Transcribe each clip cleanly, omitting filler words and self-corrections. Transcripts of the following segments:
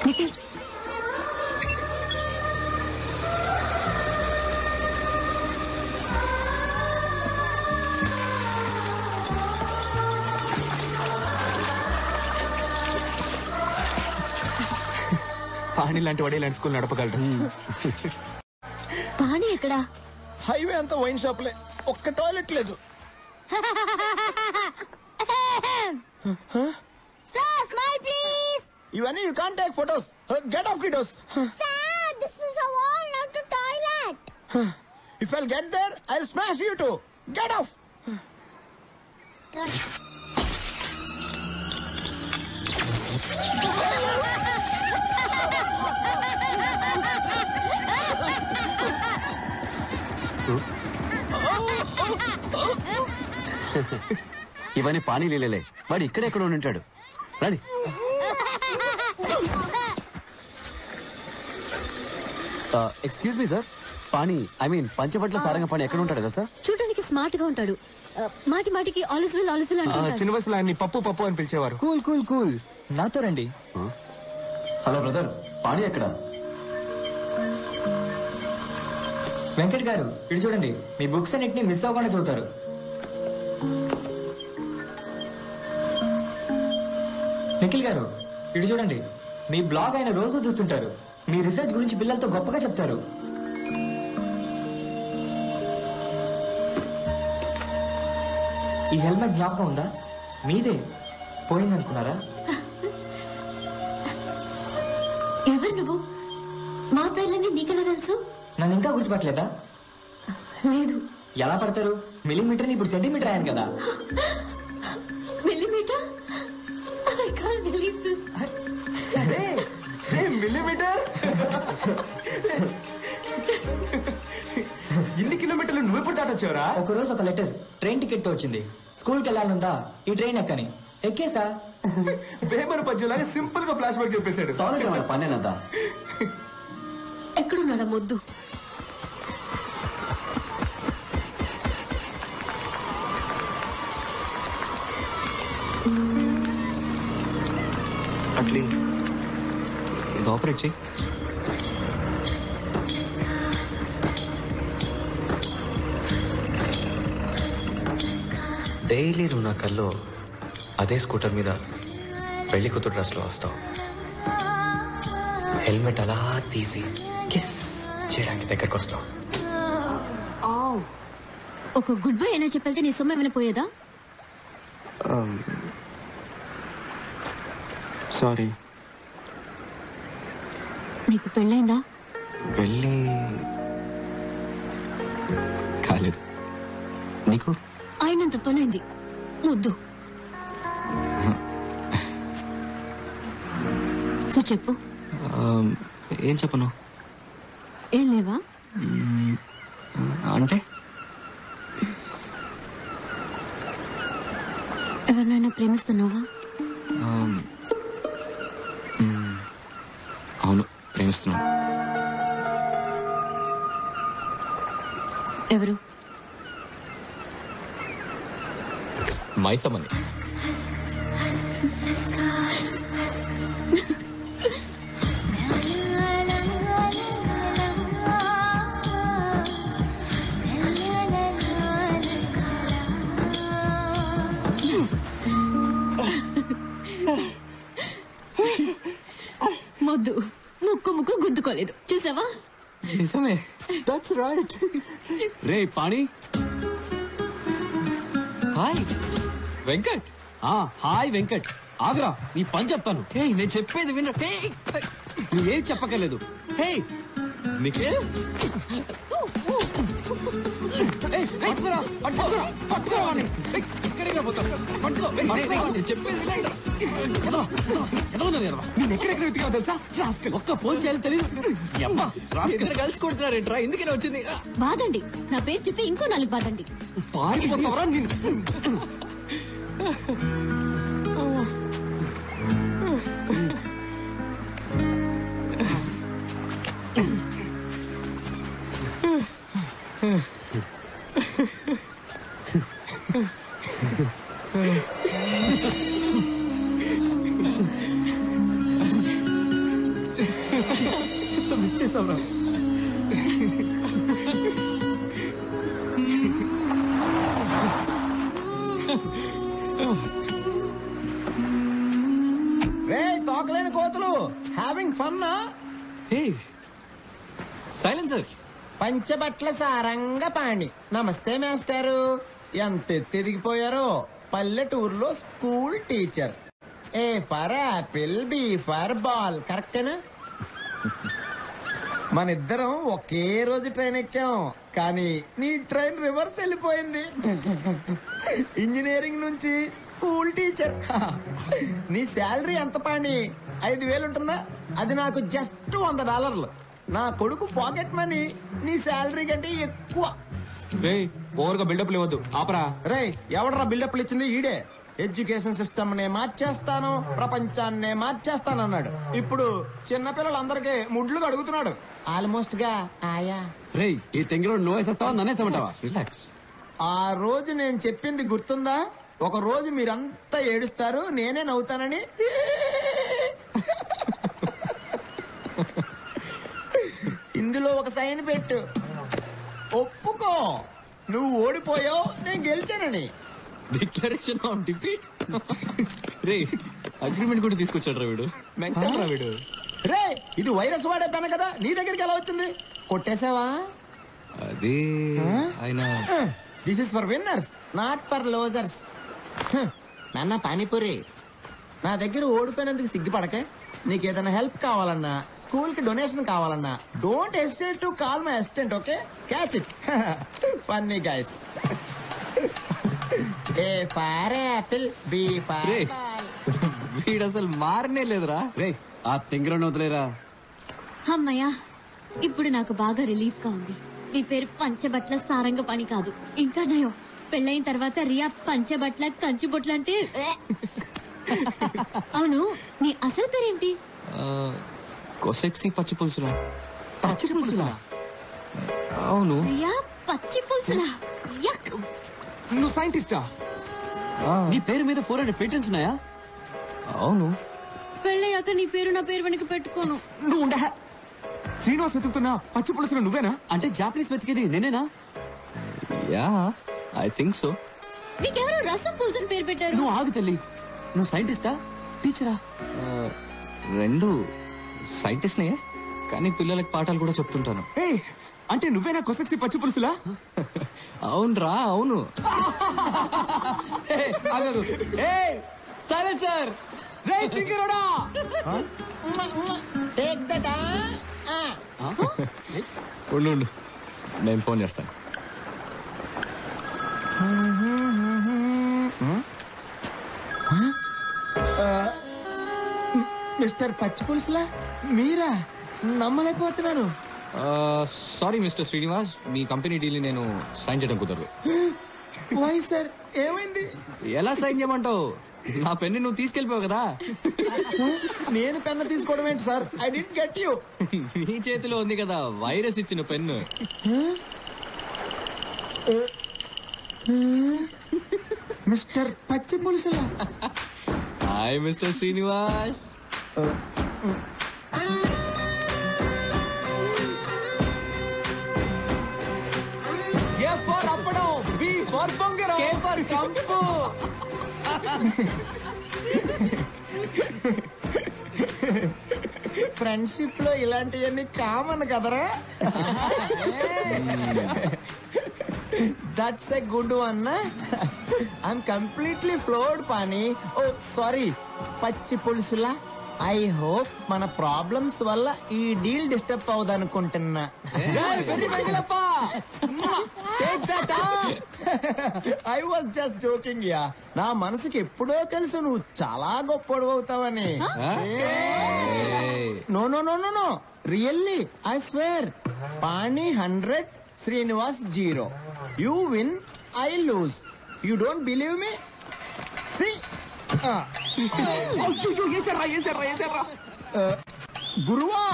నిఖిల్ పాణి లాంటి వాడు ఇలాంటి స్కూల్ నడపగలడు. పాణి ఎక్కడా? హైవే అంతా వైన్ షాప్లే, ఒక్క టాయిలెట్ లేదు. Sir, smile please. ఇవన్నీ you can't take photos. Get off kiddos. Sir, this is a wall, not a toilet. If I'll get there I will smash you too. Get off. ఇవన్నీ పానీ లీలలే. వాడు ఇక్కడెక్కడ ఉంటాడు. రండి. Excuse me sir, Pani I mean Panchabatla Saranga Pani ఎక్కడ ఉంటాడు కదా sir? చూడడానికి స్మార్ట్ గా ఉంటాడు. మాటి మాటికి ఆలిస్ వెల్ అంటాడు. చిన్న వయసులో ఆయన్ని పప్పు పప్పు అని పిలిచేవారు. కూల్ కూల్ కూల్, నాతో రండి. హలో బ్రదర్, పానీ ఎక్కడ? వెంకట్ గారు ఇటు చూడండి, మీ బుక్స్ అన్నిటిని మిస్ అవ్వకుండా చదువుతారు. నిఖిల్ గారు ఇటు చూడండి, మీ బ్లాగ్ ఆయన రోజు చూస్తుంటారు. మీ రీసెర్చ్ గురించి పిల్లలతో గొప్పగా చెప్తారు. ఈ హెల్మెట్ జ్ఞాపకం ఉందా? మీదే. పోయిందనుకున్నారా? ఎవరు నువ్వు? మా పేర్లన్నీ నీకెలా తెలుసు? నన్ను ఇంకా గుర్తుపట్టలేదా? లేదు. ఎలా పడతారు? మిల్లీమీటర్ ఇప్పుడు సెంటీమీటర్ అయ్యాను కదా. Millimetre? I can't believe this. Millimetre? ఇన్ని కిలోమీటర్లు నువ్వు ఎప్పుడు దాటొచ్చావురా? ఒకరోజు ఒక లెటర్ ట్రైన్ టికెట్ తో వచ్చింది. స్కూల్కి వెళ్ళాలందా, ఈ ట్రైన్ ఎక్కని. ఎక్కేసా. పేపర్ పద్యంలాగా సింపుల్ గా ఫ్లాష్ బ్యాక్ చెప్పేశాడు. సారీ మన పనేనద్దా. ఎక్కడున్నాడా మొద్దు? అట్లీ ఇది ఆపరేట్ చెయ్యి. డైలీ నువ్వు నా కల్లో అదే స్కూటర్ మీద పెళ్లి కూతురు డ్రెస్లో వస్తావు. హెల్మెట్ అలా తీసి కిస్ చేయడానికి దగ్గరకు వస్తావు. ఒక గుడ్ బై అయినా చెప్పెళ్తే నీ సొమ్ము ఏమైనా పోయేదా? సారీ. నీకు పెళ్ళైందా? పెళ్ళి కాలేదు. నీకు? అయినంత పనైంది. ముద్దు. సార్ చెప్పు. ఏం చెప్పను? ఏం లేవా? అంటే ఎవరినైనా ప్రేమిస్తున్నావా? అవును, ప్రేమిస్తున్నాను. ఎవరు? మైసమ్మని. మొద్దు ముక్కు గుద్దుకోలేదు, చూసావా? నిజమే. That's right. Ray pani. Hi Venkat. Hi Venkat. Agra, నీ పని చెప్తాను. నేను చెప్పేది విను. నువ్వేం చెప్పక్కర్లేదు. హే నిఖిల్, నేను ఎక్కడెక్కడ వెతికా తెలుసా? ఒక్క ఫోన్ చేయాలి తెలియదు. కలిసి కొడుతున్నారేంట్రా? ఎందుకని వచ్చింది? బాదండి, నా పేరు చెప్పి ఇంకో 4 బాదండి. పారిపోతావరా నిన్ను? వచ్చేస్తావురా. రే తోకలేని కోతులు, హ్యావింగ్ ఫన్నా? సైలెన్సర్. పంచబట్ల సారంగ పాణి. నమస్తే మాస్టారు. ఎంత ఎదిగిపోయారో. పల్లెటూరులో school teacher. A for apple, B for ball. కరెక్టేనా? మన ఇద్దరం ఒకే రోజు ట్రైన్ ఎక్కాం, కానీ నీ ట్రైన్ రివర్స్ వెళ్ళిపోయింది. ఇంజనీరింగ్ నుంచి స్కూల్ టీచర్. నీ శాలరీ ఎంత పాణి? 5,000 ఉంటుందా? అది నాకు జస్ట్ $100. నా కొడుకు పాకెట్ మనీ నీ శాలరీ కంటే ఎక్కువ. ఓవర్గా బిల్డప్ లేవద్దు, ఆపరా. రే ఎవడరా బిల్డప్లు ఇచ్చింది? ఈడే. ఎడ్యుకేషన్ సిస్టమ్ నే మార్చేస్తాను, ప్రపంచాన్నే మార్చేస్తానన్నాడు. ఇప్పుడు చిన్నపిల్లలందరికీ ముడ్లు అడుగుతున్నాడు. ఆల్మోస్ట్ గా ఆయా. రే ఈ తెంగిలో నువ్వు వేసేస్తావా నన్నేసేమంటావా? రిలాక్స్. ఆ రోజు నేను చెప్పింది గుర్తుందా? ఒక రోజు మీరంతా ఏడుస్తారు, నేనే నవ్వుతానని. ఇందులో ఒక సైన్ పెట్టు. ఒప్పుకో, నువ్వు ఓడిపోయావు, నేను గెలిచానని. Declaration of defeat. రే అగ్రిమెంట్ కూడా తీసుకొచ్చాడు రా వీడు. మెంటల్ రా వీడు. రే ఇది వైరస్ వాడే పెన కదా, నీ దగ్గరికి ఎలా వచ్చింది? కొట్టేసావా? అది ఆయన. This is for winners, not for losers. నాన్న పానీపూరి, నా దగ్గర ఓడిపోయినందుకు సిగ్గుపడకే. నీకు ఏదైనా హెల్ప్ కావాలన్నా, స్కూల్ కి డొనేషన్ కావాలన్నా, don't hesitate to call my assistant. Okay, catch it. Funny guys. A for apple, B for ball. వీడు అసలు మారనే లేదురా. రే ఆ తెంగిలో వదిలేరా. అమ్మయ్యా, ఇప్పుడు నాకు బాగా రిలీఫ్ గా ఉంది. నీ పేరు పంచబట్ల సారంగ పని కాదు. ఇంకా నయం, పెళ్ళైన తర్వాత రియా పంచబట్ల కంచుబొట్ల అంటే. అవును, నీ అసలు పేరేంటి? కొసెక్సీ పచ్చి పులుసులా. పచ్చి పులుసులా? అవును. రియా పచ్చి పులుసులా? యక్. నువ్వు సైంటిస్టా? నీ పేరు మీద 400 పేటెంట్స్ ఉన్నాయా? అవును. పెళ్ళయ్యాక నీ పేరు నా పేరు వెనక పెట్టుకోను. నువ్వు ఉండ. శ్రీనివాస్ వెతుకుతున్నా పచ్చి పులుసులు నువ్వేనా? అంటే జాపనీస్ వెతికేది నేనేనా? Yeah, I think so. నీకెవరో రసం పులుసు అని పేరు పెట్టారు. నువ్వు ఆగు తల్లి. నువ్వు సైంటిస్టా టీచరా? రెండు సైంటిస్ట్నే, కానీ పిల్లలకి పాఠాలు కూడా చెప్తుంటాను. అంటే నువ్వేనా కొసెక్సి పచ్చి పులుసులా? అవునరా, అవును. సైలెన్సర్. రే తింగిరోడా. Take that. ఉండు, నేను ఫోన్ చేస్తాను. మిస్టర్ పచ్చి పులుసులా మీరా? నమ్మలేకపోతున్నాను. సారీ మిస్టర్ శ్రీనివాస్, మీ కంపెనీ డీల్ నేను సైన్ చేయడం కుదరదు. వై సార్, ఏమైంది? ఎలా సైన్ చేయమంటావు? నా పెన్ను నువ్వు తీసుకెళ్ళిపోవు కదా. నేను పెన్ను తీసుకోవడం ఏంటి sir? I did get you. నీ చేతిలో ఉంది కదా వైరస్ ఇచ్చిన pen. Mister Pachi Pulusula? Hi Mister Srinivas. A for appadam, B for bongaram, K for kampu. Friendship లో ఇలాంటివన్నీ కామన్ కదరా? That's a good one. I'm completely floored Pani. Oh sorry, Pachi Pulusula. I hope మన ప్రాబ్లమ్స్ వల్ల ఈ డీల్ డిస్టర్బ్ అవదనుకుంటున్నా. I was just joking yeah. నా మనసుకి ఎప్పుడో తెలుసు నువ్వు చాలా గొప్పడు అవుతావని. No no no no no, really I swear. Pani 100, Srinivas 0. You win, I lose. You don't believe me? See గురువా,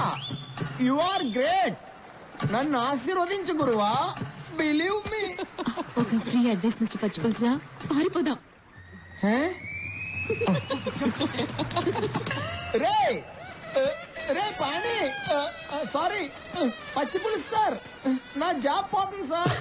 యు ఆర్ గ్రేట్. నన్ను ఆశీర్వదించు గురువా. Believe me. ఒక ఫ్రీ అడ్వైస్ మిస్టర్ పచ్చి పులుసులా, పారిపోదాం. రే రే పాణి సారీ పచ్చి పులుసు సార్ నా జాబ్ పోతుంది సార్